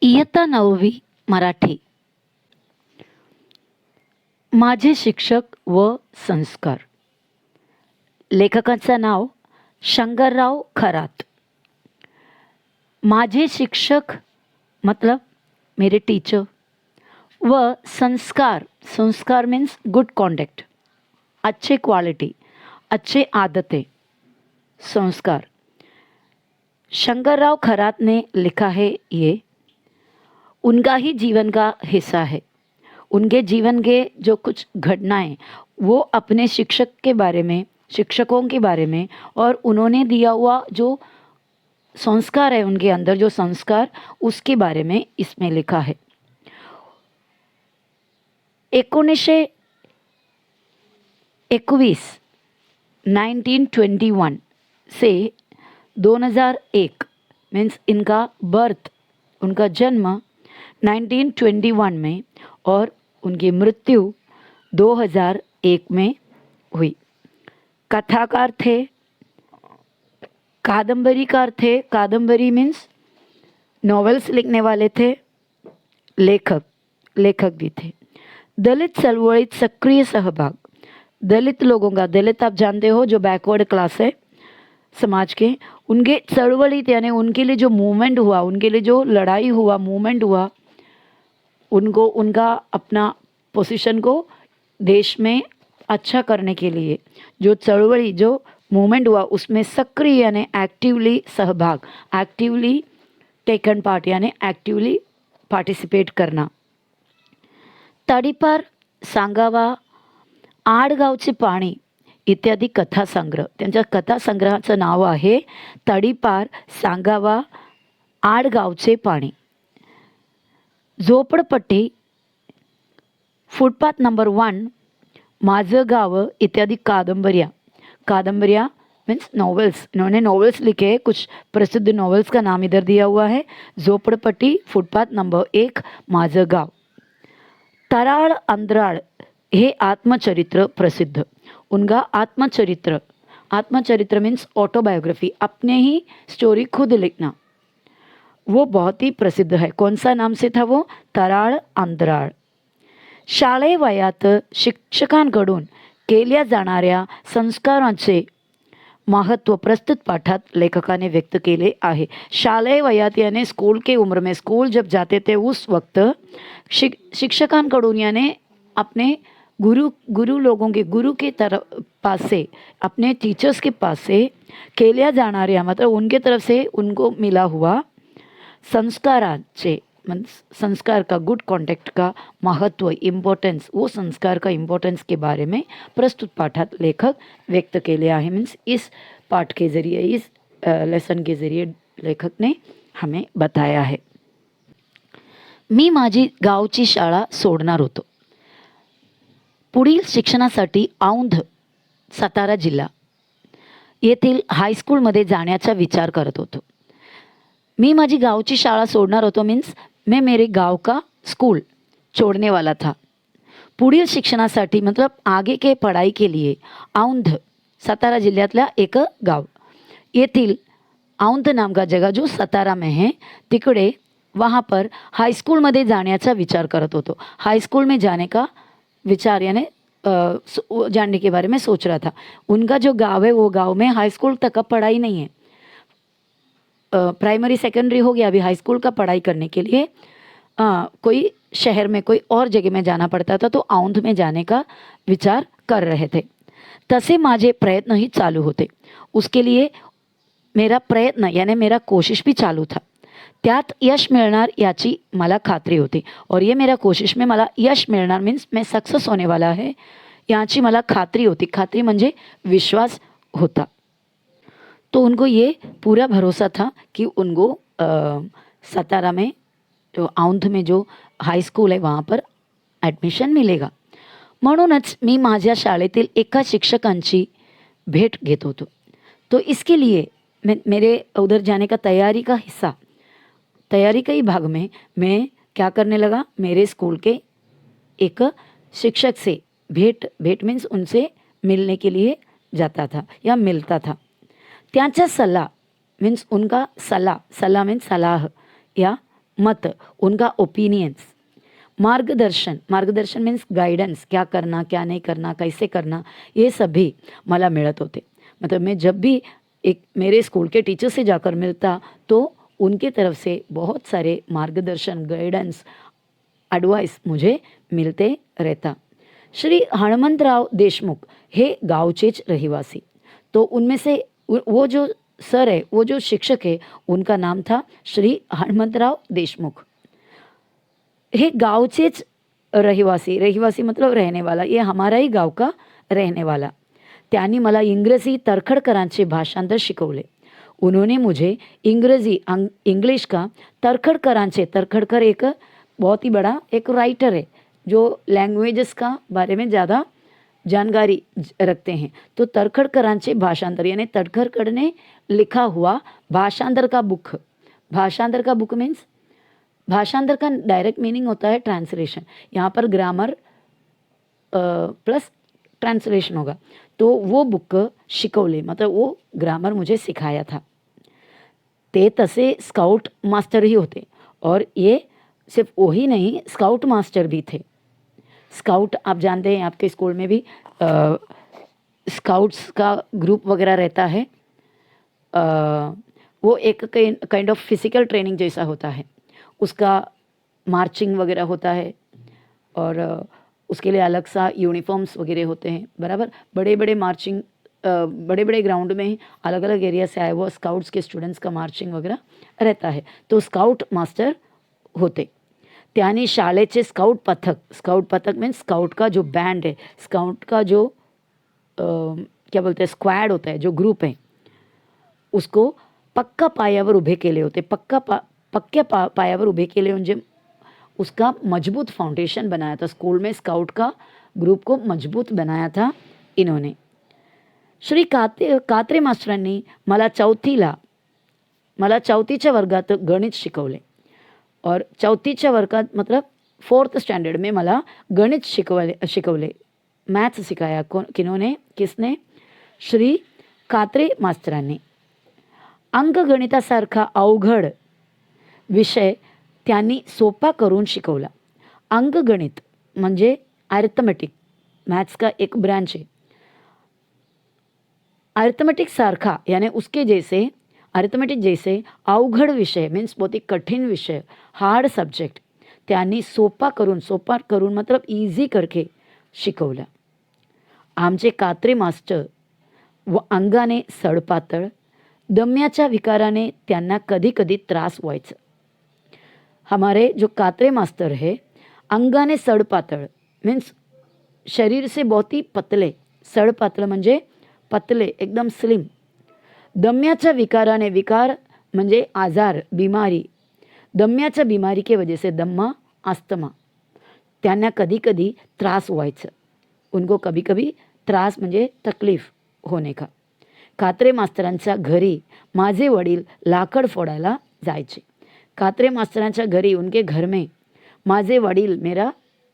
इयत्ता 9वी मराठी. माझे शिक्षक व संस्कार. लेखकाचं नाव शंकरराव खरात. माझे शिक्षक मतलब मेरे टीचर व संस्कार. संस्कार मीन्स गुड कॉन्डक्ट, अच्छे क्वालिटी, अच्छे आदतें, संस्कार. शंकरराव खरात ने लिखा है, ये उनका ही जीवन का हिस्सा है. उनके जीवन के जो कुछ घटनाएं वो अपने शिक्षक के बारे में, शिक्षकों के बारे में, और उन्होंने दिया हुआ जो संस्कार है, उनके अंदर जो संस्कार, उसके बारे में इसमें लिखा है. 1921 से 2001 मीन्स इनका बर्थ, उनका जन्म 1921 में और उनकी मृत्यु 2001 में हुई. कथाकार थे, कादंबरीकार थे. कादंबरी मीन्स नॉवेल्स लिखने वाले थे. लेखक भी थे. दलित चळवळीत सक्रिय सहभाग. दलित लोगों का, दलित आप जानते हो जो बैकवर्ड क्लास है समाज के, उनके चळवळीत यानी उनके लिए जो मूवमेंट हुआ, उनके लिए जो लड़ाई हुआ, मूवमेंट हुआ, उनको उनका अपना पोजीशन को देश में अच्छा करने के लिए जो चळवळी, जो मूवमेंट हुआ, उसमें सक्रिय यानी एक्टिवली सहभाग, एक्टिवली टेकन पार्ट यानी एक्टिवली पार्टिसिपेट करना. तडीपार, सांगावा, आडगावचे पाणी इत्यादी कथासंग्रह. त्यांच्या कथासंग्रहाचं नाव आहे तडीपार, सांगावा, आडगावचे पाणी. झोपडपट्टी, फुटपाथ नंबर 1, माझं गाव इत्यादी कादंबरिया मीन्स नॉवेल्स. इन्होंने नॉवेल्स लिखे, कुछ प्रसिद्ध नॉवेल्स का नाम इधर दिया हुआ है. झोपड़पट्टी, फुटपाथ नंबर 1, माझं गाव. तराळ अंतराळ हे आत्मचरित्र प्रसिद्ध. उनका आत्मचरित्र मीन्स ऑटोबायोग्राफी, अपने ही स्टोरी खुद लिखना, वो बहुत ही प्रसिद्ध है. कौन सा नाम से था वो? तराळ अंतराळ. शालेय वयात शिक्षकांकडून केल्या जाणाऱ्या संस्कारांचे महत्त्व प्रस्तुत पाठात लेखकाने व्यक्त केले आहे. शालेय वयात यानी स्कूल के उम्र में, स्कूल जब जाते थे उस वक्त शिक्षकांकडून यानी अपने गुरु लोगों के, गुरु के तरफ पास से, अपने टीचर्स के पास से केल्या जाणाऱ्या मतलब उनके तरफ से उनको मिला हुआ संस्कारांचे, संस्कार का, गुड कॉन्टेक्ट का महत्व, इम्पोर्टेंस, वो संस्कार का इम्पोर्टेंस के बारे में प्रस्तुत पाठात लेखक व्यक्त केले आहे. मीन्स इस पाठ के ज़रिए, इस लेसन के ज़रिए लेखक ने हमें बताया है. मी माझी गावची शाळा सोडणार होतो. पुढील शिक्षणासाठी औंध, सातारा जिल्हा येथील हायस्कूलमध्ये जाण्याचा विचार करत होतो. मी माझी गावची शाळा सोडणार होतो मीन्स मैं मेरे गांव का स्कूल छोड़ने वाला था. पुढील शिक्षणासाठी मतलब आगे के पढ़ाई के लिए औंध, सातारा जिल्ह्यातल्या एक गाव, येथील औंध नाम का जगह जो सतारा में है, तिकडे वहाँ पर हाई स्कूल में जाण्याचा विचार करत होतो. हाई स्कूल में जाने का विचार यानी जानने के बारे में सोच रहा था. उनका जो गांव है वो गांव में हाई स्कूल तक का पढ़ाई नहीं है. प्राइमरी सेकेंडरी हो गया, अभी हाई स्कूल का पढ़ाई करने के लिए कोई शहर में, कोई और जगह में जाना पड़ता था, तो औंध में जाने का विचार कर रहे थे. तसे माझे प्रयत्न ही चालू होते. उसके लिए मेरा प्रयत्न यानी मेरा कोशिश भी चालू था. त्यात यश मिळणार याची मला खात्री होती. और ये मेरा कोशिश में मला यश मिळणार मीन्स मैं सक्सेस होने वाला है याची मला खात्री होती. खात्री म्हणजे विश्वास होता. तो उनको ये पूरा भरोसा था कि उनको सतारा में, जो औंध में जो हाई स्कूल है वहाँ पर ॲडमिशन मिलेगा. म्हणूनच मी माझ्या शाळेतील एका शिक्षकांची भेट घेत होतो. तो इसके लिए मेरे उधर जाने का तैयारी का ही भाग में मैं क्या करने लगा, मेरे स्कूल के एक शिक्षक से भेंट मीन्स उनसे मिलने के लिए जाता था या मिलता था. त्यांचा सल्ला मीन्स उनका सलाह मीन्स सलाह या मत, उनका ओपिनियंस, मार्गदर्शन, मार्गदर्शन मीन्स गाइडेंस, क्या करना क्या नहीं करना, कैसे करना, ये सभी मला मिळत होते. मतलब मैं जब भी एक मेरे स्कूल के टीचर से जाकर मिलता तो उनके तरफ से बहुत सारे मार्गदर्शन, गाइडेंस, एडवाइस मुझे मिलते रहता. श्री हनुमंतराव देशमुख हे गावचेच रहिवासी. तो उनमें से वो जो सर है, वो जो शिक्षक है, उनका नाम था श्री हनुमंतराव देशमुख. हे गावचेच रहिवासी, रहिवासी मतलब रहने वाला, ये हमारा ही गाव का रहने वाला. त्यांनी मला इंग्रजी तर्खडकरांचे भाषांतर शिकवले. उन्होंने मुझे इंग्लिश का तर्खडकरांचे, तर्खडकर एक बहुत ही बड़ा एक राइटर है जो लैंग्वेजेस का बारे में ज़्यादा जानकारी रखते हैं. तो तर्खडकरांचे भाषांतर यानी तर्खडकर ने लिखा हुआ भाषांतर का बुक. भाषांतर का बुक मीन्स, भाषांतर का डायरेक्ट मीनिंग होता है ट्रांसलेशन. यहाँ पर ग्रामर प्लस ट्रांसलेशन होगा. तो वो बुक शिकवले, मतलब वो ग्रामर मुझे सिखाया था. ते तसे स्काउट मास्टर ही होते और ये सिर्फ वो ही नहीं, स्काउट मास्टर भी थे. स्काउट आप जानते हैं, आपके स्कूल में भी स्काउट्स का ग्रुप वगैरह रहता है. वो एक काइंड ऑफ फिजिकल ट्रेनिंग जैसा होता है. उसका मार्चिंग वगैरह होता है और उसके लिए अलग सा यूनिफॉर्म्स वगैरह होते हैं. बराबर, बड़े बड़े मार्चिंग, बड़े बड़े ग्राउंड में ही अलग अलग एरिया से आए वो स्काउट्स के स्टूडेंट्स का मार्चिंग वगैरह रहता है. तो स्काउट मास्टर होते. त्याने शाळेचे स्काउट पथक, स्काउट पथक मीन्स स्काउट का जो बैंड है, स्काउट का जो क्या बोलते हैं स्क्वाड होता है, जो ग्रुप है, उसको पक्का पायावर उभे केले होते. पक्क्या पायावर उभे केले म्हणजे उसका मजबूत फाउंडेशन बनाया था. स्कूल में स्काउट का ग्रुप को मजबूत बनाया था इन्होंने. श्री कात्रे मास्टरांनी मला चौथीच्या वर्गात गणित शिकवले. और चौथीच्या वर्गात मतलब 4th स्टैंडर्ड में मला गणित शिकवले. मैथ्स सिखाया. किसने? श्री कात्रे मास्तरांनी. अंकगणितासारखा अवघड विषय त्यांनी सोपा करून शिकवला. अंकगणित म्हणजे अरिथमेटिक, मैथ्स का एक ब्रांच है. अरिथमेटिक सारखा यानी उसके जैसे, अरिथमेटिक जैसे अवघड विषय मीन्स बहुत ही कठिन विषय, हार्ड सब्जेक्ट त्यांनी सोपा करून मतलब इजी करके शिकवला. आमचे कात्रे मास्टर व अंगाने सडपातळ, दम्याच्या विकाराने त्यांना कधी कधी त्रास व्हायचा. हमारे जो कात्रे मास्टर है, अंगाने सडपातळ मीन्स शरीर से बहुत ही पतले, सडपातळ म्हणजे पतले एकदम स्लिम. दम्याच्या विकाराने, विकार म्हणजे आजार, बीमारी, दम्याच्या बीमारी के वजह से दम्मा, अस्थमा, त्यांना कधी कधी त्रास व्हायचं. उनको कभी कभी त्रास म्हणजे तकलीफ होने का. कात्रे मास्तरांच्या घरी माझे वडील लाकड फोडायला जायचे. कात्रे मास्तरांच्या घरी, उनके घर में माझे वडील,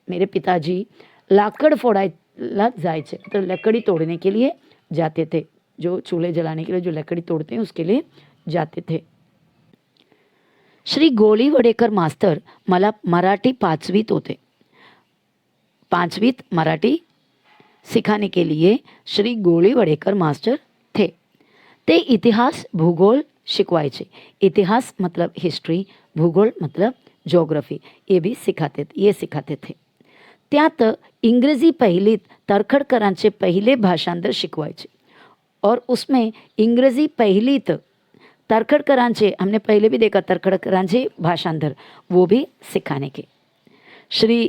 मेरे पिताजी लाकड़ फोड़ायला जायचे. तो लकड़ी तोड़ने के लिए जाते थे. जो चूल्हे जलाने के लिए जो लकड़ी तोड़ते हैं उसके लिए जाते थे. श्री गोलीवडेकर मास्तर मला मराठी 5वीत होते. 5वीत मराठी सिखाने के लिए श्री गोलीवडेकर मास्टर थे. ते इतिहास भूगोल शिकवायचे. इतिहास मतलब हिस्ट्री, भूगोल मतलब ज्योग्राफी, ये भी सिखाते थे. त्यात इंग्रजी पहिलीत तर्खडकरांचे पहिले भाषांतर शिकवायचे. और उसमें इंग्रजी पहिलीत तर्खडकरांचे, हमने पहले भी देखा तर्खडकरांचे भाषांतर, वो भी सिखाने के. श्री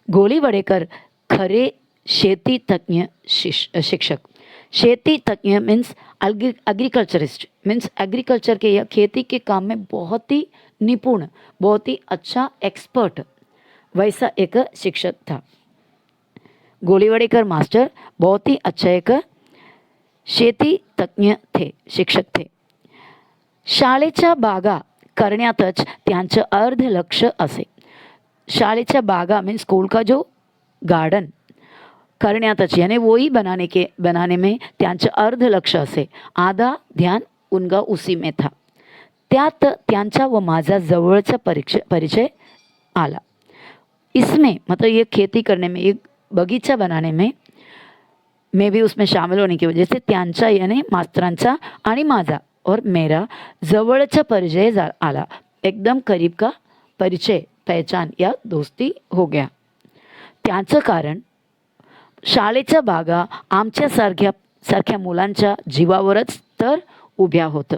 गोलीवडेकर खरे शेती तज्ञ शिक्षक. शेती तज्ञ मीन्स एग्रीकल्चरिस्ट, मीन्स एग्रीकल्चर के या खेती के काम में बहुत ही निपुण, बहुत ही अच्छा एक्सपर्ट, वैसा एक शिक्षक था. गोलीवडेकर मास्टर बहुत ही अच्छा एक शेती तज्ञ थे, शिक्षक थे. शाळेच्या बागा करण्यातच त्यांचं अर्ध लक्ष असे. शाळेच्या बागा मीन्स स्कूल का जो गार्डन करण्यातच यानी वही बनाने में त्यांचं अर्ध लक्ष असे. आधा ध्यान उनका उसी में था. त्यात त्यांचा व माझा जवळचा परिचय आला. इसमें मतलब ये खेती करने में, एक बगीचा बनाने में मैं भी उसमें शामिल होने की वजह से त्यांचा यानी मास्तरांचा आणि माझा और मेरा जवळचा परिचय आला. एकदम करीब का परिचय, पहचान या दोस्ती हो गया. त्याचं कारण शाळेच्या बागा आमच्यासारख्या मुलांच्या जीवावरच तर उभ्या होतं.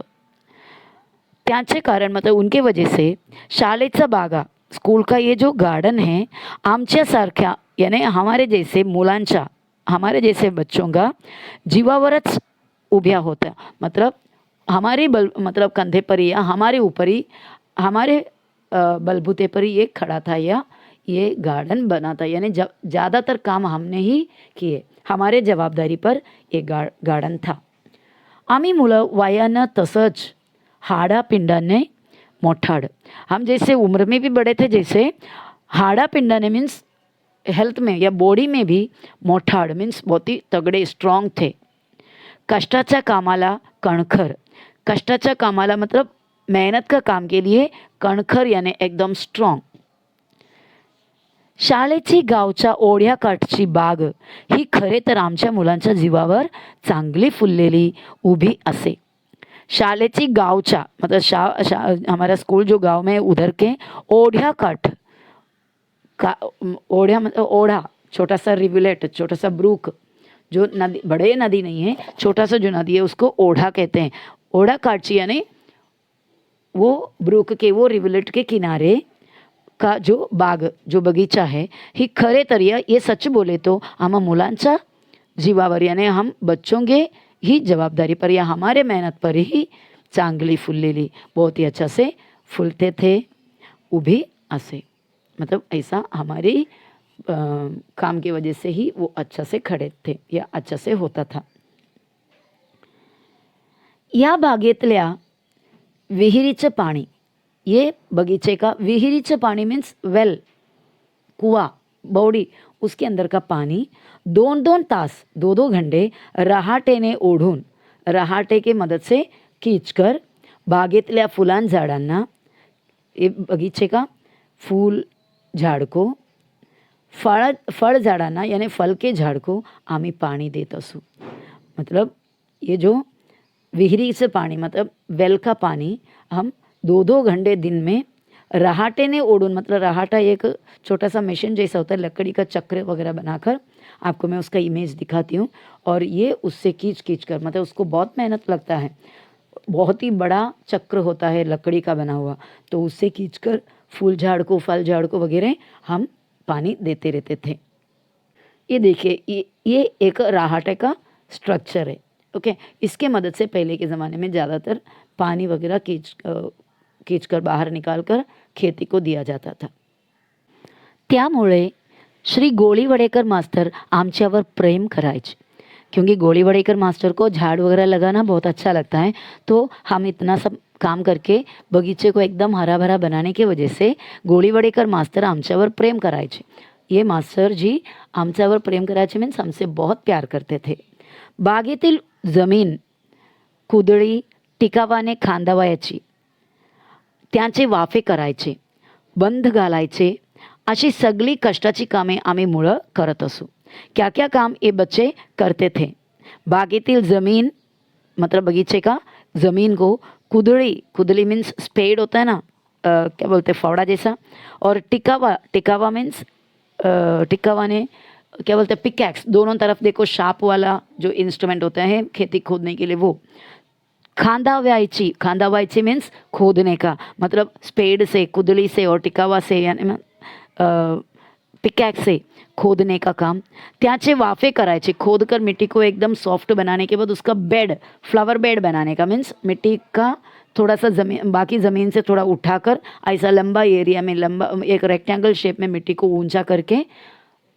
त्याचे कारण मतलब उनके वजह से शाळेचा बागा, स्कूल का ये जो गार्डन है, आमच्यासारख्या यानी हमारे जैसे मुलांच्या, हमारे जैसे बच्चों का जीवावरच उभ्या होता. मतलब हमारे मतलब कंधे पर ही या हमारे ऊपर ही, हमारे बलबूते पर ही ये खड़ा था या ये गार्डन बना था. यानी ज़्यादातर काम हमने ही किए, हमारे जवाबदारी पर एक गार्डन था. आम्ही मुलं वयानं तसंच हाडापिंडाने मोठाड. हम जैसे उम्र में भी बड़े थे, जैसे हाडापिंडाने मीन्स हेल्थ में या बॉडी में भी मोठाड मीन्स बहुत ही तगड़े स्ट्रॉन्ग थे. कष्टाच्या कामाला कणखर. कष्टाच्या कामाला मतलब मेहनत का काम के लिए कणखर यानी एकदम स्ट्रॉन्ग. शाळेची गावच्या ओढ्याकाठची बाग ही खरे तर आमच्या मुलांच्या जीवावर चांगली फुललेली उभी असे. शाळेची गावच्या मतलब हमारा स्कूल जो गांव में है उधर के ओढ़ियाकाठ का, ओढ़िया मतलब ओढ़ा, छोटा सा रिवलेट, छोटा सा ब्रूक, जो नदी, बड़े नदी नहीं है, छोटा सा जो नदी है उसको ओढ़ा कहते हैं. ओढ़ा काटची यानी वो ब्रूक के, वो रिवलेट के किनारे का जो बाग, जो बगीचा है, ही खरे तर ये सच बोले तो हम मुलांच्या जीवावर यानी हम बच्चों के ही जवाबदारी पर या हमारे मेहनत पर ही चांगली फुललेली, बहुत ही अच्छा से फूलते थे, उभी असे. मतलब ऐसा हमारी काम की वजह से ही वो अच्छा से खड़े थे या अच्छा से होता था. या बागेतल्या विहिरीचं पाणी, ये बगीचे का विहिरीचं पाणी मीन्स वेल, कुआ, बौड़ी, उसके अंदर का पानी 2-2 तास, 2-2 घंटे रहाटेने ओढून, रहाटे के मदद से खींचकर बागेतल्या फुलां झाडांना, ये बगीचे का फूल झाड़ को, फळ झाडांना यानी फल के झाड़ को आम्ही पाणी देत असू. मतलब ये जो विहिरी से पानी मतलब वेल का पानी हम 2-2 घंटे दिन में रहाटे ने ओढ़ून, मतलब रहाटा एक छोटा सा मशीन जैसा होता है, लकड़ी का चक्र वगैरह बनाकर, आपको मैं उसका इमेज दिखाती हूँ. और ये उससे खींच कर, मतलब उसको बहुत मेहनत लगता है, बहुत ही बड़ा चक्र होता है लकड़ी का बना हुआ, तो उससे खींचकर फूल झाड़ को, फल झाड़ को वगैरह हम पानी देते रहते थे. ये देखिए, ये एक रहाटे का स्ट्रक्चर है. ओके, इसके मदद से पहले के ज़माने में ज़्यादातर पानी वगैरह खींच कर बाहर निकाल कर खेती को दिया जाता था. त्यामुळे श्री गोळीवडेकर मास्टर आमच्यावर प्रेम करायचे, क्योंकि गोळीवडेकर मास्टर को झाड़ वगैरह लगाना बहुत अच्छा लगता है. तो हम इतना सब काम करके बगीचे को एकदम हरा भरा बनाने की वजह से गोळीवडेकर मास्टर आमच्यावर प्रेम करायचे. ये मास्टर जी आमच्यावर प्रेम करायचे मीन्स हमसे बहुत प्यार करते थे. बागेतील जमीन कुदळी टिकावाने खांदावायची, त्याचे वाफे करायचे, बंध घालायचे, अशी सगळी कष्टाची कामे आम्ही मुळं करत असू. क्या क्या काम ये बच्चे करते थे. बागेतील ज़मीन मतलब बगीचे का ज़मीन को कुदली मीन्स स्पेड होता है ना, क्या बोलते हैं, फावड़ा जैसा. और टिकावा मीन्स टिकावा ने क्या बोलते हैं, पिकैक्स, दोनों तरफ देखो शार्प वाला जो इंस्ट्रूमेंट होता है खेती खोदने के लिए वो. खांदावायची मीन्स खोदने का, मतलब स्पेड से, कुदली से और टिकावा से यानी पिकैक्स से खोदने का काम. त्याचे वाफे करायचे, खोद कर मिट्टी को एकदम सॉफ्ट बनाने के बाद उसका बेड, फ्लावर बेड बनाने का मीन्स मिट्टी का थोड़ा सा बाकी ज़मीन से थोड़ा उठाकर ऐसा लंबा एरिया में, लंबा एक रेक्टेंगल शेप में मिट्टी को ऊंचा करके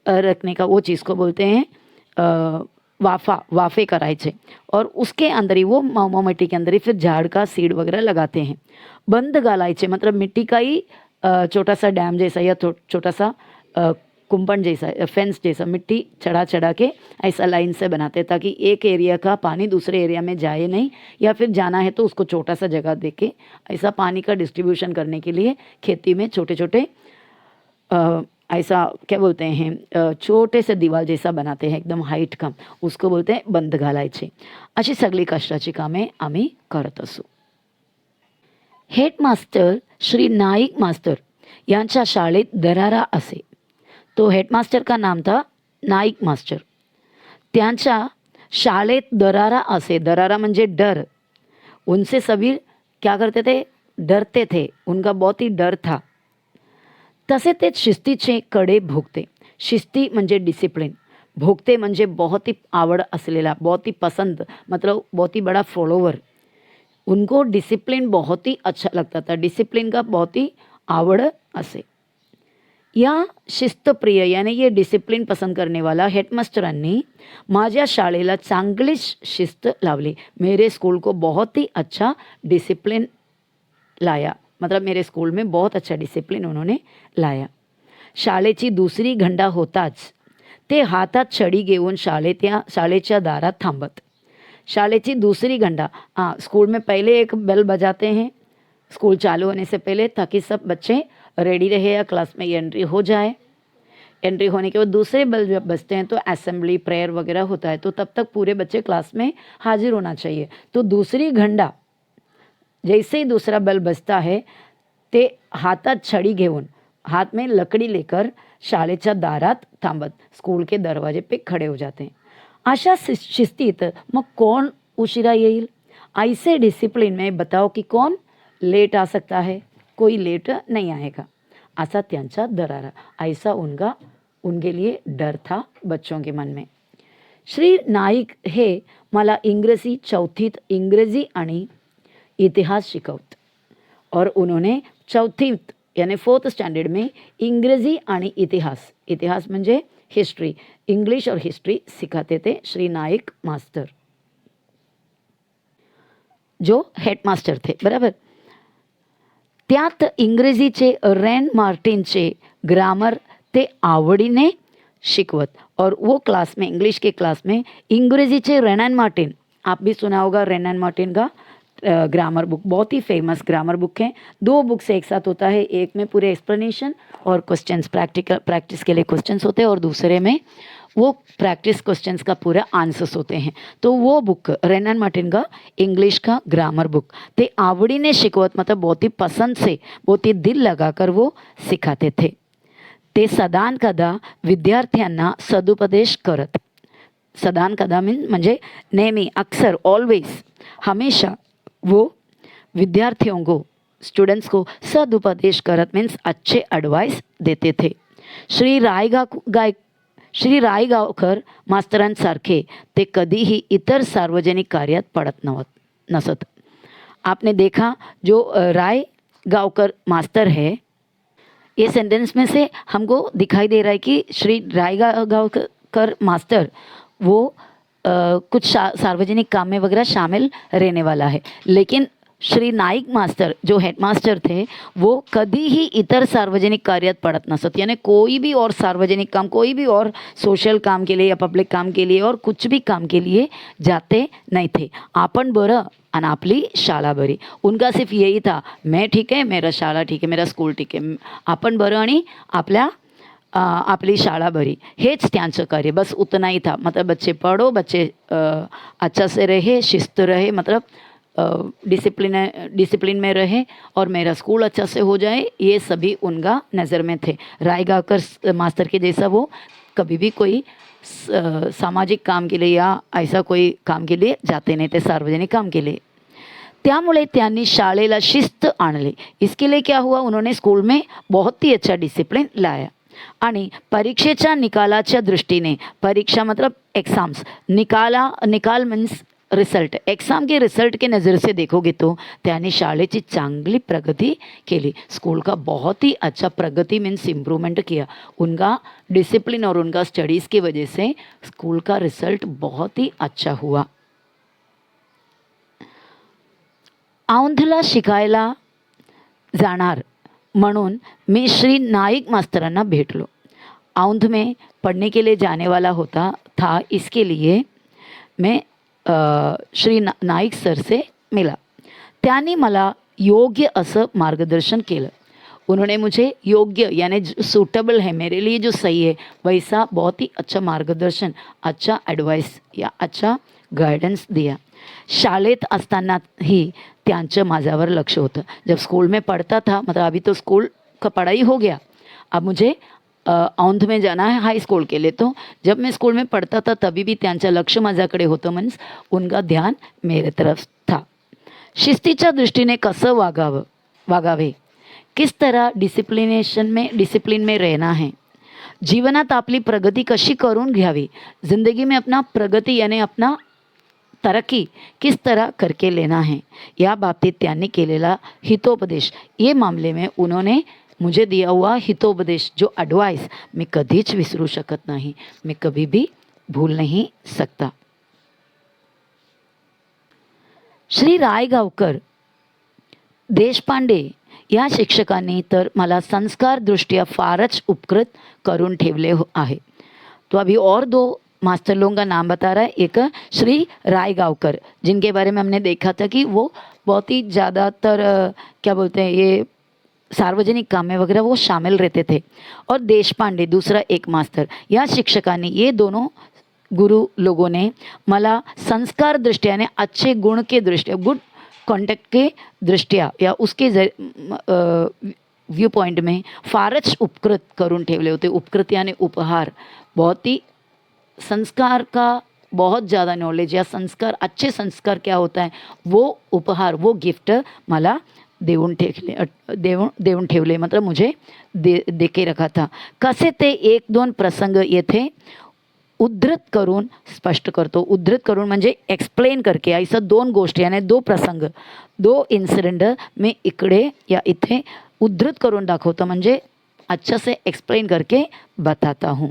रखने का, वो चीज़ को बोलते हैं वाफे करायचे. और उसके अंदर ही वो मिट्टी के अंदर ही फिर झाड़ का सीड वगैरह लगाते हैं. बंद घालायचे मतलब मिट्टी का ही छोटा सा डैम जैसा या छोटा सा कुंपण जैसा, फेंस जैसा, मिट्टी चढ़ा चढ़ा के ऐसा लाइन से बनाते हैं ताकि एक एरिया का पानी दूसरे एरिया में जाए नहीं, या फिर जाना है तो उसको छोटा सा जगह दे के ऐसा पानी का डिस्ट्रीब्यूशन करने के लिए खेती में छोटे छोटे ऐसा क्या बोलते हैं, छोटे से दीवार जैसा बनाते हैं, एकदम हाईट कम, उसको बोलते हैं बंद घालायचे. अशी सगळी कष्टाची कामे आम्ही करत असू. हेडमास्टर श्री नाईक मास्तर यांच्या शाळेत दरारा असे. तो हेडमास्टर का नाम था नाईक मास्टर. त्यांच्या शाळेत दरारा असे. दरारा म्हणजे डर. उनसे सभी क्या करते थे, डरते थे, उनका बहुत ही डर था. तसे ते शिस्तीचे कडे भोगते. शिस्ती म्हणजे डिसिप्लिन, भोगते म्हणजे बहुत ही आवड असलेला, बहुत ही पसंद, मतलब बहुत ही बड़ा फॉलोवर. उनको डिसिप्लिन बहुत ही अच्छा लगता था, डिसिप्लिन का बहुत ही आवड असे. या शिस्तप्रिय यानी ये डिसिप्लिन पसंद करने वाला हेडमास्टरांनी माझ्या शाळेला चांगलीच शिस्त लावली. मेरे स्कूल को बहुत ही अच्छा डिसिप्लिन लाया, मतलब मेरे स्कूल में बहुत अच्छा डिसिप्लिन उन्होंने लाया. शाळेची दुसरी घंटा होताच ते हातात छडी घेऊन शाळेच्या दारात थांबत. शाळेची दूसरी घंटा, हाँ स्कूल में पहले एक बेल बजाते हैं स्कूल चालू होने से पहले, ताकि सब बच्चे रेडी रहे या क्लास में एंट्री हो जाए. एंट्री होने के बाद दूसरे बेल जब बजते हैं तो असेंबली प्रेयर वगैरह होता है, तो तब तक पूरे बच्चे क्लास में हाजिर होना चाहिए. तो दूसरी घंटा जैसे ही दूसरा बेल बजता है ते हातात छडी घेऊन, हाथ में लकड़ी लेकर शाळेच्या दारात थांबत, स्कूल के दरवाजे पे खड़े हो जाते हैं. अशा शिस्तीत मग कोण उशिरा येईल? ऐसे डिसिप्लिन में बताओ कि कौन लेट आ सकता है? कोई लेट नहीं आएगा. असा त्यांचा दरारा, ऐसा उनके लिए डर था बच्चों के मन में. श्री नाईक हे मला इंग्रजी चौथीत इंग्रजी आणि इतिहास शिकवत. और उन्होंने चौथीत यानी 4th स्टैंडर्ड में इंग्रजी आणि इतिहास म्हणजे हिस्ट्री, इंग्लिश और हिस्ट्री सिखाते थे श्री नाईक मास्टर, जो हेडमास्टर थे. बराबर. त्यात इंग्रजीचे रॅन मार्टिनचे ग्रामर ते आवडीने शिकवत. और वो क्लास में, इंग्लिश के क्लास में इंग्रजीचे रॅन एंड मार्टिन, आप भी सुना होगा रॅन एंड मार्टिन का ग्रामर बुक, बहुत ही फेमस ग्रामर बुक है. 2 बुक से एक साथ होता है, एक में पूरे एक्सप्लेनेशन और क्वेश्चंस, प्रैक्टिस के लिए क्वेश्चंस होते हैं, और दूसरे में वो प्रैक्टिस क्वेश्चंस का पूरा आंसर्स होते हैं. तो वो बुक रॅन एंड मार्टिन का इंग्लिश का ग्रामर बुक ते आवडीने शिकवत, मतलब बहुत ही पसंद से, बहुत ही दिल लगाकर वो सिखाते थे. ते सदान कदा विद्यार्थ्यांना सदुपदेश करत. सदान कदा म्हणजे नेहमी, अक्सर, ऑलवेज, हमेशा वो विद्यार्थियों को, स्टूडेंट्स को सदुपदेश करत मीन्स अच्छे एडवाइस देते थे. श्री रायगावकर मास्तरांसारखे ते कधीही इतर सार्वजनिक कार्यात पडत नसत. आपने देखा जो रायगावकर मास्टर है, ये सेंटेंस में से हमको दिखाई दे रहा है कि श्री रायगावकर मास्टर वो कुछ सार्वजनिक काम में वगैरह शामिल रहने वाला है. लेकिन श्री नाईक मास्टर जो हेडमास्टर थे वो कभी ही इतर सार्वजनिक कार्यात पडत नसत. यानी कोई भी और सार्वजनिक काम, कोई भी और सोशल काम के लिए या पब्लिक काम के लिए और कुछ भी काम के लिए जाते नहीं थे. आपण बरं आणि आपली शाळा बरी. उनका सिर्फ यही था, मैं ठीक है, मेरा शाळा ठीक है, मेरा स्कूल ठीक है, आपण बरं आणि आपली शाळा बरी, हेच त्यांचं कार्य, बस उतना ही था. मतलब बच्चे पढ़ो, बच्चे अच्छा से रहे, शिस्त रहे, मतलब डिसिप्लिन में रहे, और मेरा स्कूल अच्छा से हो जाए, ये सभी उनका नज़र में थे. रायगावकर मास्टर के जैसा वो कभी भी कोई सामाजिक काम के लिए या ऐसा कोई काम के लिए जाते नहीं थे, सार्वजनिक काम के लिए. त्यामुळे त्यांनी शाळेला शिस्त आणली. इसके लिए क्या हुआ, उन्होंने स्कूल में बहुत ही अच्छा डिसिप्लिन लाया. आणि परीक्षेच्या निकालाच्या दृष्टीने, परीक्षा मतलब एग्जाम्स, निकाल मीन्स रिजल्ट, एग्ज़ाम के रिजल्ट के नज़र से देखोगे तो त्यांनी शाळेची चांगली प्रगति केली. स्कूल का बहुत ही अच्छा प्रगति मीन्स इम्प्रूवमेंट किया. उनका डिसिप्लिन और उनका स्टडीज़ की वजह से स्कूल का रिजल्ट बहुत ही अच्छा हुआ. औंधला शिकायला जाणार म्हणून मी श्री नाईक मास्तरांना भेटलो. औंध में पढ़ने के लिए जाने वाला होता था, इसके लिए मैं श्री नाईक सर से मिला. त्यांनी मला योग्य असं मार्गदर्शन केलं. उन्होंने मुझे योग्य यानी जो सूटेबल है, मेरे लिए जो सही है वैसा बहुत ही अच्छा मार्गदर्शन, अच्छा एडवाइस या अच्छा गाइडेंस दिया. शाळेत असतानाही त्यांचं माझ्यावर लक्ष होतं. जब स्कूल में पढ़ता था, मतलब अभी तो स्कूल का पढ़ाई हो गया, अब मुझे औंध में जाना है हाई स्कूल के लिए. तो जब मैं स्कूल में पढ़ता था तभी भी त्यांचं लक्ष माझ्याकडे होतं, मीन्स उनका ध्यान मेरे तरफ था. शिस्तीच्या दृष्टीने कसं वागावे, किस तरह डिसिप्लिन में रहना है, जीवनात आपली प्रगती कशी करून घ्यावी, जिंदगी में अपना प्रगति यानी अपना तरक्की किस तरह करके लेना है, या बाबतीत त्यांनी केलेला हितोपदेश, ये मामले में उन्होंने मुझे दिया हुआ हितोपदेश, जो एडवाइस मैं कधीच विसरू शकत नाही, मैं कभी भी भूल नहीं सकता. श्री रायगावकर देशपांडे या शिक्षकांनी तर मला संस्कारदृष्ट्या फारच उपकृत करून ठेवले आहे. तो अभी और 2 मास्टर लोगों का नाम बता रहा है. एक श्री रायगावकर, जिनके बारे में हमने देखा था कि वो बहुत ही ज़्यादातर क्या बोलते हैं, ये सार्वजनिक काम में वगैरह वो शामिल रहते थे. और देशपांडे दूसरा एक मास्टर, या शिक्षकांनी, ये दोनों गुरु लोगों ने मला संस्कार दृष्टिया यानी अच्छे गुण के दृष्टिया, गुड कॉन्टेक्ट के दृष्टिया या उसके व्यू पॉइंट में फारच उपकृत करून ठेवले होते. उपकृत यानी उपहार, बहुत ही संस्कार का बहुत ज़्यादा नॉलेज या संस्कार, अच्छे संस्कार क्या होता है वो उपहार, वो गिफ्ट मला देऊन ठेवले, मतलब मुझे दे के रखा था. कसे ते 1-2 प्रसंग येथे उद्धृत करून स्पष्ट करतो. उद्धृत करून म्हणजे एक्सप्लेन करके, ऐसा 2 गोष्टी यानी 2 प्रसंग, 2 इन्सिडेंट मी इकडे या इथे उद्धृत करून दाखवतो, म्हणजे अच्छा से एक्सप्लेन करके बताता हूँ.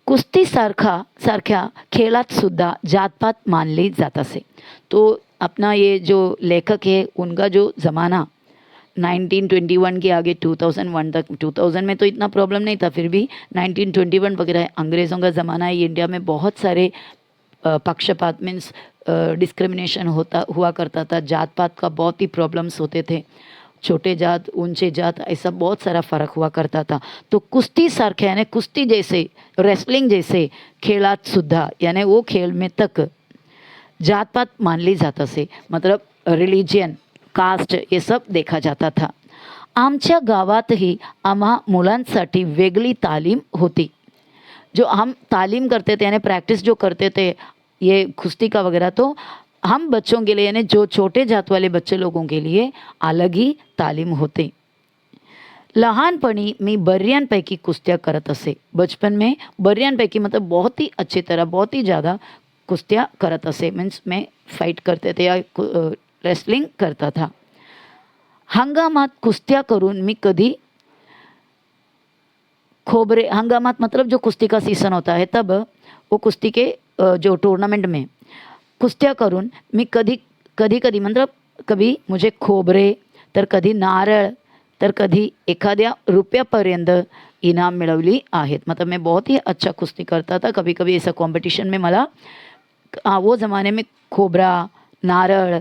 कुस्ती सारख्या खेळात सुद्धा जातपात मानली जात असे. तो अपना ये जो लेखक है उनका जो ज़माना 1921 के आगे 2001 तक, 2000 में तो इतना प्रॉब्लम नहीं था, फिर भी 1921 वगैरह अंग्रेज़ों का ज़माना है. इंडिया में बहुत सारे पक्षपात मीन्स डिस्क्रिमिनेशन हुआ करता था. जात पात का बहुत ही प्रॉब्लम्स होते थे, छोटे जात ऊंचे जात ऐसा बहुत सारा फ़र्क हुआ करता था. तो कुस्ती सारखे यानी कुस्ती जैसे, रेसलिंग जैसे खेळात सुद्धा यानी वो खेल में तक जात पात मानली जात असे, मतलब रिलीजियन, कास्ट ये सब देखा जाता था. आमच्या गावातही आम्हा मुलांसाठी वेगळी तालीम होती. जो हम तालीम करते थे यानी प्रैक्टिस जो करते थे ये कुश्ती का वगैरह, तो हम बच्चों के लिए यानी जो छोटे जात वाले बच्चे लोगों के लिए अलग ही तालीम होते. लहानपणी मी बर्यांपैकी कुस्त्या करत असे. बचपन में बर्यांपैकी मतलब बहुत ही अच्छी तरह, बहुत ही ज़्यादा कुस्तियाँ करत असे, मीन्स मैं फाइट करते थे या रेसलिंग करता था. हंगामात कुस्त्या करून मी कधी खोबरे, हंगामात मतलब जो कुश्ती का सीज़न होता है तब वो कुश्ती के जो टूर्नामेंट में कुस्त्या करून मी कधी मतलब कभी मुझे खोबरे, तर कधी नारळ, तर कधी एखाद्या रुपयापर्यंत इनाम मिळवली आहेत. मतलब मैं बहुत ही अच्छा कुश्ती करता था. कभी कभी ऐसा कंपटीशन में मला वो ज़माने में खोबरा, नारळ,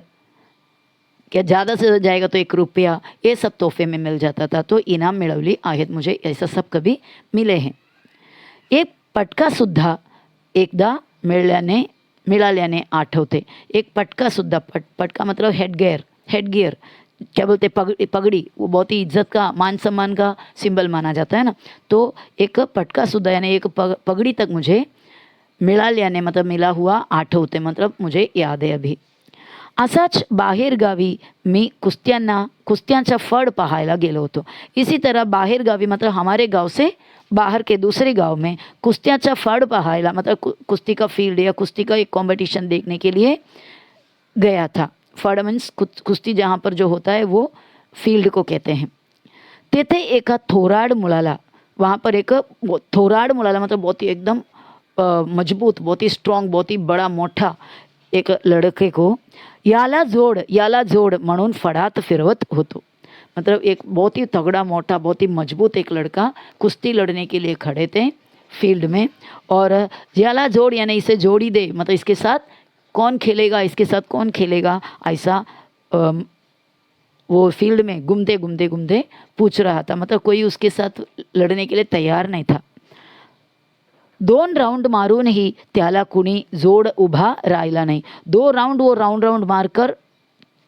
क्या ज़्यादा से ज़्यादा जाएगा तो 1 रुपया, ये सब तोहफे में मिल जाता था. तो इनाम मिळवली आहेत मुझे, ऐसा सब कभी मिले हैं. एक पटकासुद्धा एकदा मिळाल्याने आठवते. एक पटकासुद्धा, पटका मतलब हेडगियर क्या बोलते, पगड़ी, वो बहुत ही इज्जत का, मान सम्मान का सिंबल माना जाता है ना. तो एक पटकासुद्धा यानी एक पगड़ी तक मुझे मिळाल्याने मतलब मिला हुआ आठवते, मतलब मुझे याद है अभी. असाच बाहेरगावी मी कुस्त्यांचा फळ पाहायला गेलो होतो. इसी तरह बाहेरगावी मतलब हमारे गांव से बाहर के दूसरे गांव में कुस्त्यांचा फळ पाहायला, मतलब कुश्ती का फील्ड या कुश्ती का एक कंपटीशन देखने के लिए गया था. फळ मीन्स कुश्ती जहाँ पर जो होता है वो फील्ड को कहते हैं. तेथे एका थोराड मुलाला, वहाँ पर एक थोराड मुलाला मतलब बहुत ही एकदम मजबूत, बहुत ही स्ट्रॉन्ग, बहुत ही बड़ा मोठा एक लड़के को याला जोड म्हणून फडात फिरवत होतो. मतलब एक बहुत ही तगड़ा मोटा बहुत ही मजबूत एक लड़का कुश्ती लड़ने के लिए खड़े थे फील्ड में, और ज्याला जोड़ यानी इसे जोड़ी दे, मतलब इसके साथ कौन खेलेगा, इसके साथ कौन खेलेगा, ऐसा वो फील्ड में घूमते घूमते घूमते पूछ रहा था, मतलब कोई उसके साथ लड़ने के लिए तैयार नहीं था. 2 राउंड मारूनही त्याला कुणी जोड उभा राहिला नहीं. 2 राउंड वो राउंड मारकर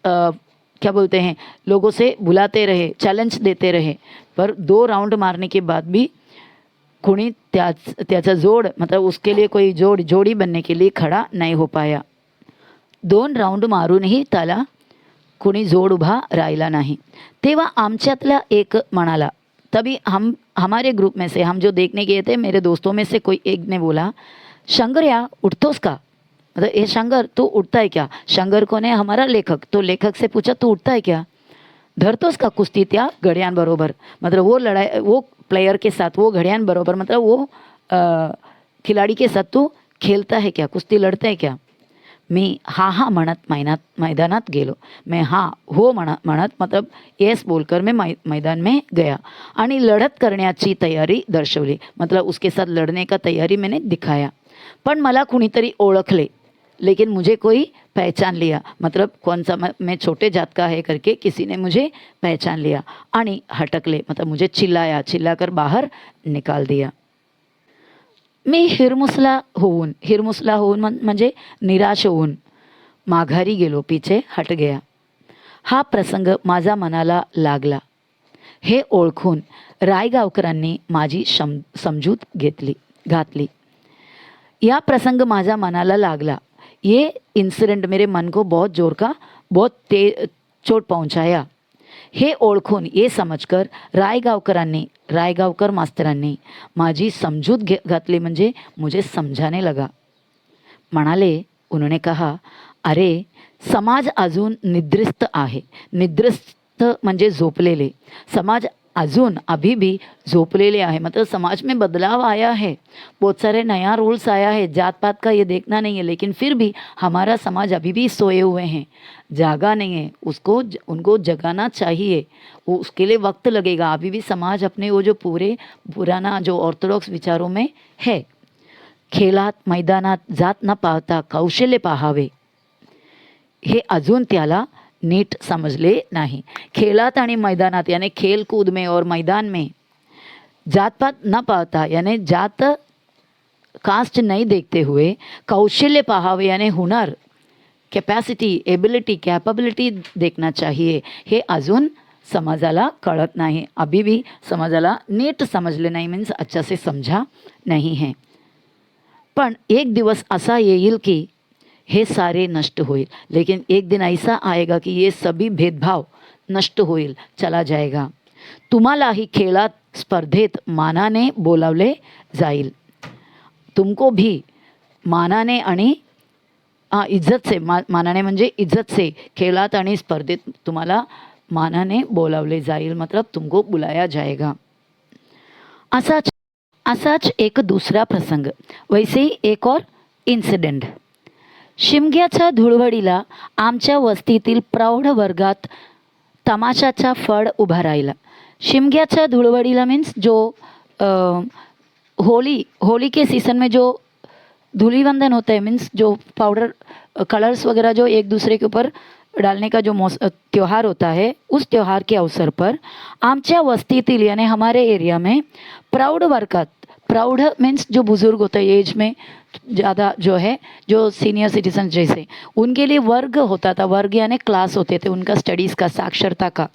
क्या बोलते हैं, लोगों से बुलाते रहे, चैलेंज देते रहे, पर 2 राउंड मारने के बाद भी कुणी त्याचा जोड़, मतलब उसके लिए कोई जोड़ी बनने के लिए खड़ा नहीं हो पाया. 2 राउंड मारूनही त्याला कुणी जोड उभा राहिला नाही. तेव्हा आमच्यातला एक म्हणाला, तभी हमारे ग्रुप में से हम जो देखने गए थे, मेरे दोस्तों में से कोई एक ने बोला, शंकर्या उठतोस का, मतलब ये शंकर तू उठता है क्या. शंकर कौन है, हमारा लेखक. तो लेखक से पूछा तू उठता है क्या, धरतोस का कुश्ती त्या घड़ियान बरोबर, मतलब वो लड़ाई वो प्लेयर के साथ, वो घड़ियान बरोबर, मतलब वो खिलाड़ी के साथ तू खेलता है क्या, कुश्ती लड़ता है क्या. मी हा म्हणत मैदानात गेलो. मैं हाँ हो म्हणत मतलब येस बोलकर मैं मैदान में गया आणि लढत करण्याची तयारी दर्शवली, मतलब उसके साथ लड़ने का तैयारी मैंने दिखाया. पण मला कुणीतरी ओळखले, लेकिन मुझे कोई पहचान लिया, मतलब कौन सा मैं छोटे जात का है करके किसी ने मुझे पहचान लिया आणि हटकले, मतलब मुझे चिल्लाकर बाहर निकाल दिया. मी हिरमुसला होऊन म्हणजे निराश होऊन माघारी गेलो, पीछे हट गया. हा प्रसंग माझा मनाला लागला. हे ओळखून रायगावकरांनी माझी समजूत घातली. यह प्रसंग माझा मनाला लागला, ये इंसिडेंट मेरे मन को बहुत चोट पहुंचाया. हे ओळखून, ये समझकर रायगावकर मास्तरांनी माझी समजूत घातली, म्हणजे मुझे समझाने लगा. म्हणाले, उन्होंने कहा, अरे समाज अजून निद्रिस्त आहे. निद्रिस्त म्हणजे झोपलेले. समाज अजून अभी भी झोपलेले आहे, मतलब समाज में बदलाव आया है, बहुत सारे नया रूल्स आया है, जात पात का ये देखना नहीं है, लेकिन फिर भी हमारा समाज अभी भी सोए हुए हैं, जागा नहीं है. उनको जगाना चाहिए, वो उसके लिए वक्त लगेगा. अभी भी समाज अपने वो जो पुराना जो ऑर्थोडॉक्स विचारों में है. खेळात मैदानात जात न पाहता कौशल्य पाहावे, हे अजून त्याला नीट समझले नहीं. खेलात आणि मैदानात यानी खेल कूद में और मैदान में जात पात न पाता यानी जात कास्ट नहीं देखते हुए कौशल्य पाहावे यानी हुनर, कैपेसिटी, एबिलिटी, कैपेबिलिटी देखना चाहिए, हे अजून समाजाला कळत नाही. अभी भी समाजाला नीट समझले नहीं, मीन्स अच्छा से समझा नहीं है. पण एक दिवस असा येईल की हे सारे नष्ट होईल, लेकिन एक दिन ऐसा आएगा कि ये सभी भेदभाव नष्ट होईल, चला जाएगा. तुम्हालाही खेळात स्पर्धेत मानाने बोलावले जाईल. तुमको भी मानाने आणि इज्जत से, मानाने म्हणजे इज्जत से, खेळात आणि स्पर्धेत तुम्हाला मानाने बोलावले जाईल, मतलब तुमको बुलाया जाएगा. असाच एक दूसरा प्रसंग, वैसे ही एक और इंसिडेंट. शिमग्याच्या धुळवडीला आमच्या वस्तीतील प्रौढ वर्गात तमाशाचा फड उभा राहिला. शिमग्याच्या धुळवडीला मीन्स जो होली के सीज़न में जो धूलिवंदन होता है, मीन्स जो पाउडर कलर्स वगैरह जो एक दूसरे के ऊपर डालने का जो त्यौहार होता है, उस त्यौहार के अवसर पर आमच्या वस्तीतील यानी हमारे एरिया में प्रौढ़ वर्गात, प्रौढ़ मीन्स जो बुज़ुर्ग होता है, एज में ज़्यादा जो है, जो सीनियर सिटीजन जैसे, उनके लिए वर्ग होता था. वर्ग यानी क्लास होते थे उनका स्टडीज़ का, साक्षरता का.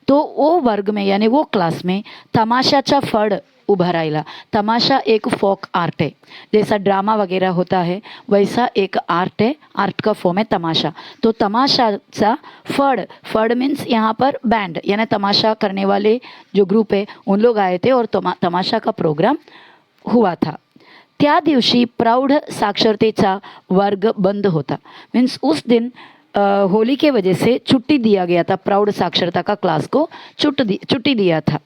तो वो वर्ग में यानी वो क्लास में तमाशाचा फड उभा राहिला. तमाशा एक फोक आर्ट है, जैसा ड्रामा वगैरह होता है वैसा एक आर्ट है, आर्ट का फॉर्म है तमाशा. तो तमाशाचा फड मीन्स यहाँ पर बैंड यानी तमाशा करने वाले जो ग्रुप है उन लोग आए थे और तमाशा का प्रोग्राम हुआ था. त्या दिवशी प्रौढ़ साक्षरतेचा वर्ग बंद होता. मीन्स उस दिन होली के वजह से छुट्टी दिया गया था, प्रौढ़ साक्षरता का क्लास को छुट्टी दिया था.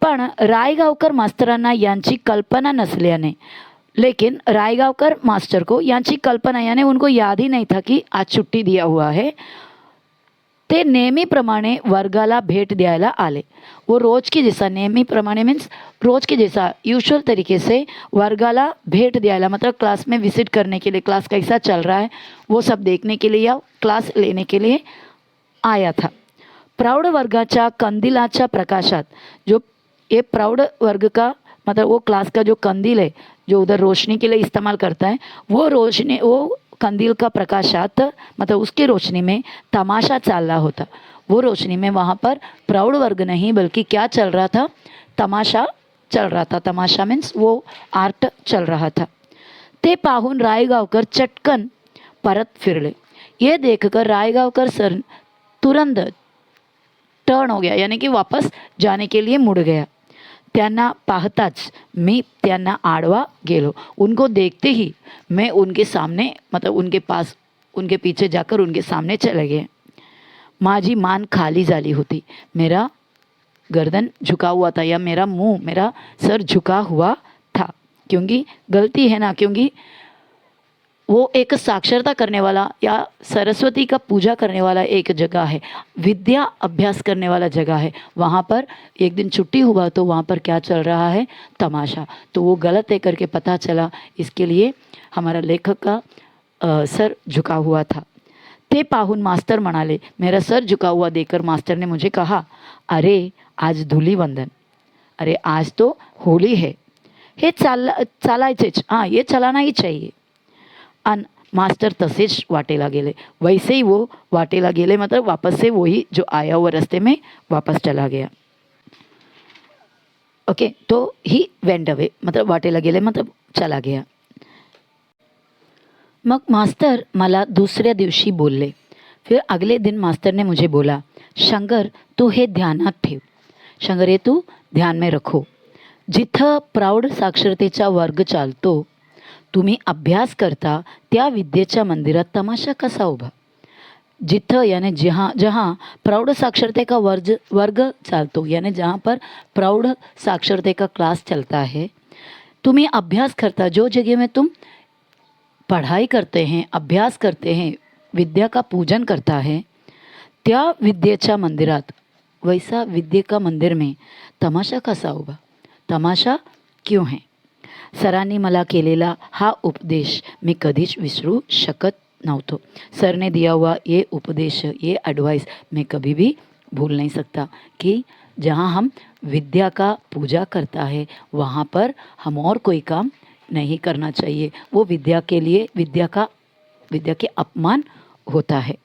पण रायगावकर मास्तरांना यांची कल्पना नसल्याने, लेकिन रायगावकर मास्टर को यांची कल्पना यानी उनको याद ही नहीं था कि आज छुट्टी दिया हुआ है. ते नेहमीप्रमाणे वर्गाला भेट द्यायला आले. वो रोज के जैसा, नेहमीप्रमाणे मीन्स रोज के जैसा, यूजुअल तरीके से वर्गाला भेट द्यायला मतलब क्लास में विजिट करने के लिए, क्लास कैसा चल रहा है वो सब देखने के लिए या क्लास लेने के लिए आया था. प्रौढ वर्गाच्या कंदिलाच्या प्रकाशात, जो ये प्रौढ वर्ग का मतलब वो क्लास का जो कंदील है जो उधर रोशनी के लिए इस्तेमाल करता है, वो रोशनी, वो कंदील का प्रकाशात मतलब उसकी रोशनी में तमाशा चल रहा होता. वो रोशनी में वहाँ पर प्रौढ़ वर्ग नहीं बल्कि क्या चल रहा था, तमाशा चल रहा था. तमाशा मीन्स वो आर्ट चल रहा था. ते पाहून रायगावकर चटकन परत फिरले. ये देखकर रायगावकर सर तुरंत टर्न हो गया, यानी कि वापस जाने के लिए मुड़ गया. त्यांना पाहताच मी त्यांना आडवा गेलो. उनको देखते ही मैं उनके सामने मतलब उनके पास, उनके पीछे जाकर उनके सामने चले गए. माझी मान खाली झाली होती. मेरा गर्दन झुका हुआ था या मेरा मुंह, मेरा सर झुका हुआ था. क्योंकि गलती है ना, क्योंकि वो एक साक्षरता करने वाला या सरस्वती का पूजा करने वाला एक जगह है, विद्या अभ्यास करने वाला जगह है. वहाँ पर एक दिन छुट्टी हुआ तो वहाँ पर क्या चल रहा है, तमाशा. तो वो गलत है करके पता चला, इसके लिए हमारा लेखक का सर झुका हुआ था. ते पाहून मास्टर म्हणाले, मेरा सर झुका हुआ देखकर मास्टर ने मुझे कहा, अरे आज धूलिवंदन, अरे आज तो होली है, हे चालायचेच, हाँ ये चलाना ही चाहिए. अन मास्टर तसेच वाटेला गेले. वैसे ही वो वाटेला गेले मतलब वापस से वही जो आया हुआ रास्ते में वापस चला गया. ओके, तो ही वेंट अवे मतलब वाटेला गेले मतलब चला गया. मग मास्टर मला दुसऱ्या दिवशी बोलले. फिर अगले दिन मास्टर ने मुझे बोला, शंकर तू हे ध्यानात ठेव. शंकर हे तू ध्यान में रखो. जिथं प्रौढ साक्षरतेचा वर्ग चालतो, तुम्ही अभ्यास करता त्या विद्येच्या मंदिरात तमाशा कसा उभा. जिथं यानी जहाँ जहाँ प्रौढ़ साक्षरते का वर्ग चालतो, यानी जहाँ पर प्रौढ़ साक्षरते का क्लास चलता है, तुम्ही अभ्यास करता, जो जगह में तुम पढ़ाई करते हैं, अभ्यास करते हैं, विद्या का पूजन करता है, त्या विद्येच्या मंदिरात, वैसा विद्ये का मंदिर में तमाशा कसा उभा, तमाशा क्यों है. सरांनी मला केलेला हा उपदेश मी कधीच विसरू शकत नव्हतो. सर ने दिया हुआ ये उपदेश, ये एडवाइस मैं कभी भी भूल नहीं सकता कि जहाँ हम विद्या का पूजा करता है वहाँ पर हम और कोई काम नहीं करना चाहिए. वो विद्या के लिए विद्या के अपमान होता है.